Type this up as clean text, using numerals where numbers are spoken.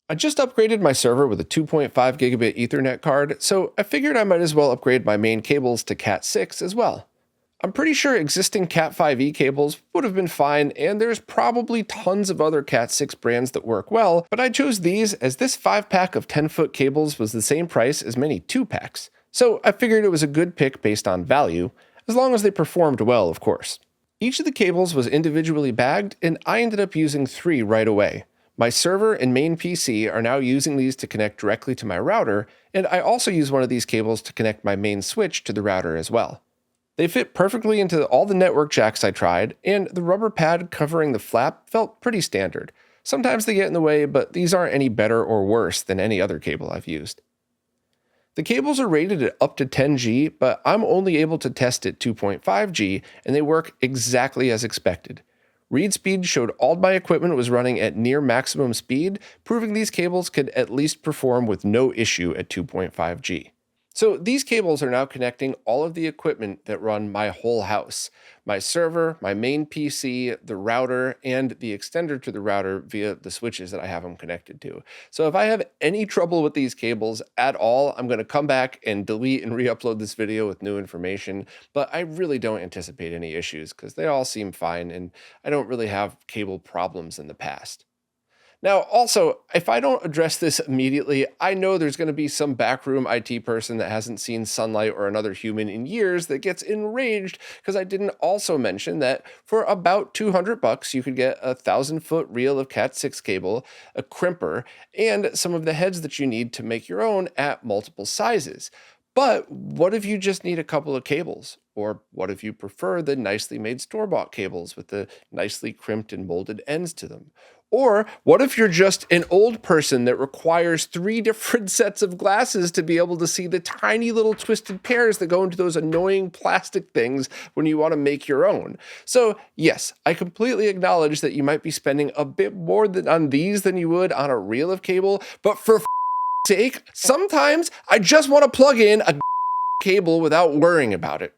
I just upgraded my server with a 2.5 gigabit Ethernet card, so I figured I might as well upgrade my main cables to Cat6 as well. I'm pretty sure existing Cat5e cables would have been fine, and there's probably tons of other Cat6 brands that work well, but I chose these as this 5-pack of 10-foot cables was the same price as many 2-packs. So I figured it was a good pick based on value, as long as they performed well, of course. Each of the cables was individually bagged, and I ended up using 3 right away. My server and main PC are now using these to connect directly to my router, and I also use one of these cables to connect my main switch to the router as well. They fit perfectly into all the network jacks I tried, and the rubber pad covering the flap felt pretty standard. Sometimes they get in the way, but these aren't any better or worse than any other cable I've used. The cables are rated at up to 10G, but I'm only able to test at 2.5G, and they work exactly as expected. Read speed showed all my equipment was running at near maximum speed, proving these cables could at least perform with no issue at 2.5G. So these cables are now connecting all of the equipment that run my whole house. My server, my main PC, the router, and the extender to the router via the switches that I have them connected to. So if I have any trouble with these cables at all, I'm going to come back and delete and re-upload this video with new information, but I really don't anticipate any issues because they all seem fine and I don't really have cable problems in the past. Now, also, if I don't address this immediately, I know there's going to be some backroom IT person that hasn't seen sunlight or another human in years that gets enraged because I didn't also mention that for about $200, you could get a 1,000-foot reel of Cat6 cable, a crimper, and some of the heads that you need to make your own at multiple sizes. But what if you just need a couple of cables? Or what if you prefer the nicely made store-bought cables with the nicely crimped and molded ends to them? Or what if you're just an old person that requires 3 different sets of glasses to be able to see the tiny little twisted pairs that go into those annoying plastic things when you want to make your own? So yes, I completely acknowledge that you might be spending a bit more on these than you would on a reel of cable, but for sake, sometimes I just want to plug in a cable without worrying about it.